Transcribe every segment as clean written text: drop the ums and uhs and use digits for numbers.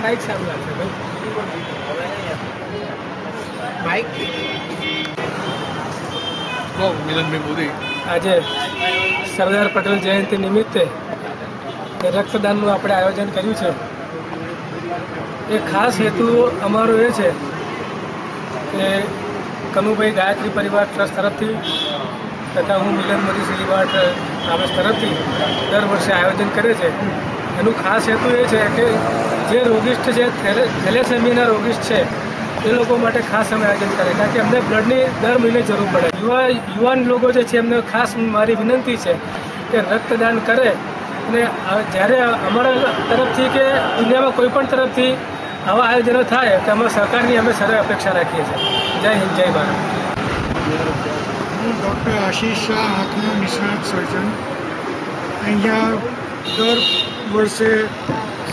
Mike સારું લાગશે Mike મિલનભાઈ મોદી આજે સરદાર પટેલ જયંતિ નિમિત્તે રક્તદાનનું આપણે આયોજન કર્યું છે. એ ખાસ હેતુ અમારો એ છે કે કનુભાઈ ગાયત્રી પરિવાર ટ્રસ્ટ તરફથી તથા હું મિલન મોદી સિલીવાડ ટ્રાવેલ્સ તરફથી દર વર્ષે આયોજન કરે છે. એનું ખાસ હેતુ એ છે કે જે રોગિષ્ઠ છે, થેલેસેમિયાના રોગિષ્ઠ છે, એ લોકો માટે ખાસ અમે આયોજન કરે, કારણ કે અમને બ્લડની દર મહિને જરૂર પડે. યુવાન લોકો જે છે એમને ખાસ મારી વિનંતી છે કે રક્તદાન કરે. અને જ્યારે અમારા તરફથી કે દુનિયામાં કોઈ પણ તરફથી આવા આયોજનો થાય તો અમે સરકારની અમે સર્વે અપેક્ષા રાખીએ છીએ. જય હિન્દ, જય ભારત. હું ડૉક્ટર આશીષ શાહ, આંખનો નિષ્ણાત સર્જન. અહીંયા દર વર્ષે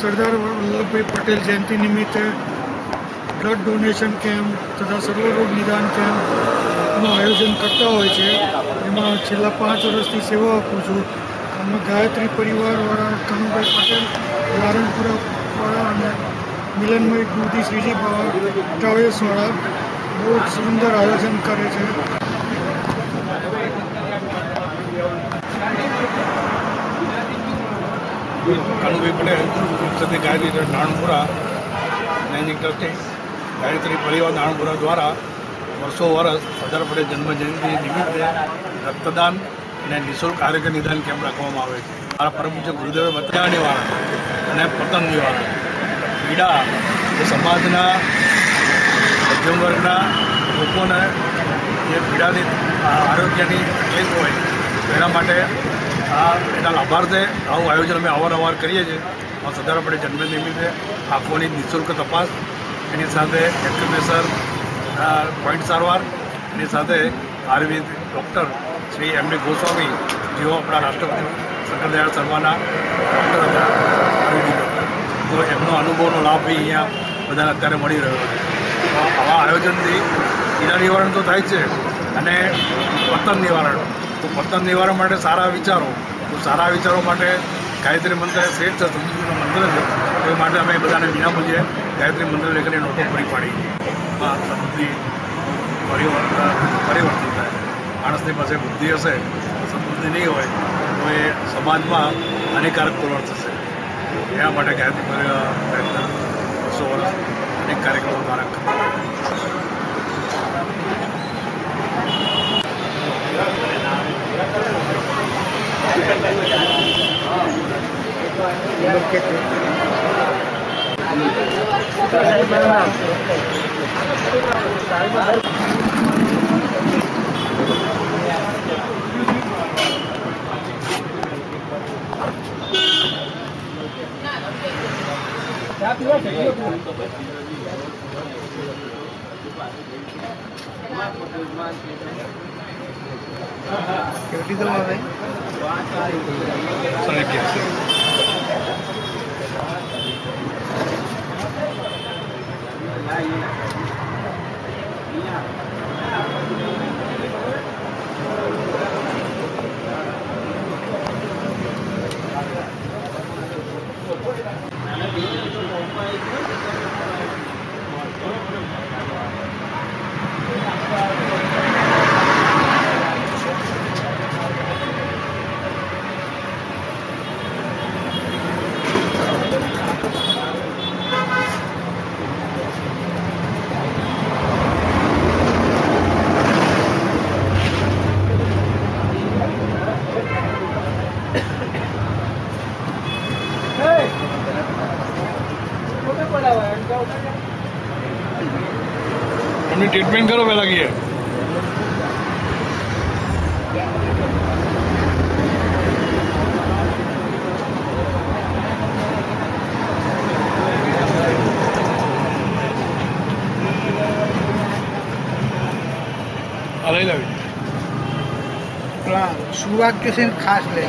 સરદાર વલ્લભભાઈ પટેલ જયંતિ નિમિત્તે બ્લડ ડોનેશન કેમ્પ તથા સર્વરોગ નિદાન કેમ્પનું આયોજન કરતા હોય છે. એમાં છેલ્લા 5 વર્ષથી સેવા આપું છું. અમે ગાયત્રી પરિવારવાળા કનુભાઈ પટેલ નારણપુરાવાળા અને મિલનભાઈ મોદી શ્રીજી ટ્રાવેલ્સવાળા બહુ સુંદર આયોજન કરે છે. કનુભાઈ પટેલ સાથે ગાયત્રી નારણપુરા મેનેજિંગ ટ્રસ્ટી ગાયત્રી પરિવાર નારણપુરા દ્વારા વર્ષો વર્ષ સરદાર પટેલ જન્મજયંતિ નિમિત્તે રક્તદાન અને નિઃશુલ્ક આરોગ્ય નિદાન કેમ્પ રાખવામાં આવે છે. મારા પરમ પૂજ્ય ગુરુદેવે બતાવ્યા નિવારણ અને પતન નિવારણ પીડા એ સમાજના મધ્યમ વર્ગના લોકોને જે પીડાની આરોગ્યની તકલીફ હોય એના માટે એના લાભાર્થે આવું આયોજન અમે અવારનવાર કરીએ છીએ. સરદાર પટેલ જન્મ નિમિત્તે આંખોની નિઃશુલ્ક તપાસ, એની સાથે એક્યુપ્રેશર પોઈન્ટ સારવાર, એની સાથે આયુર્વેદ ડૉક્ટર શ્રી એમ.ડી. ગોસ્વામી જેઓ આપણા રાષ્ટ્રપતિ શંકરદયાળ શર્માના ડૉક્ટર હતા, આયુર્વેદિક ડૉક્ટર. તો એમનો અનુભવનો લાભ બી અહીંયા બધાને અત્યારે મળી રહ્યો છે. તો આવા આયોજનથી પીડા નિવારણ તો થાય છે અને પતન નિવારણ. તો પતન નિવારણ માટે સારા વિચારો, તો સારા વિચારો માટે ગાયત્રી મંત્ર શ્રેષ્ઠ છે, સમૃદ્ધિનું મંત્ર છે. તો એ માટે અમે બધાને વિનામૂલ્યે ગાયત્રી મંત્ર લેખની નોટો પૂરી પાડી. સમૃદ્ધિ પરિવર્તિત થાય. માણસની પાસે બુદ્ધિ હશે, સમૃદ્ધિ નહીં હોય તો એ સમાજમાં હાનિકારક પ્રવૃત્તિ થશે. એના માટે ગાયત્રી પ્રયત્ન વર્ષો વર્ષ અનેક કાર્યક્રમો દ્વારા કેટલી દવા આવે? એમની ટ્રીટમેન્ટ કરો પહેલાં કહીએ. સુવાક્ય છે ખાસ લે.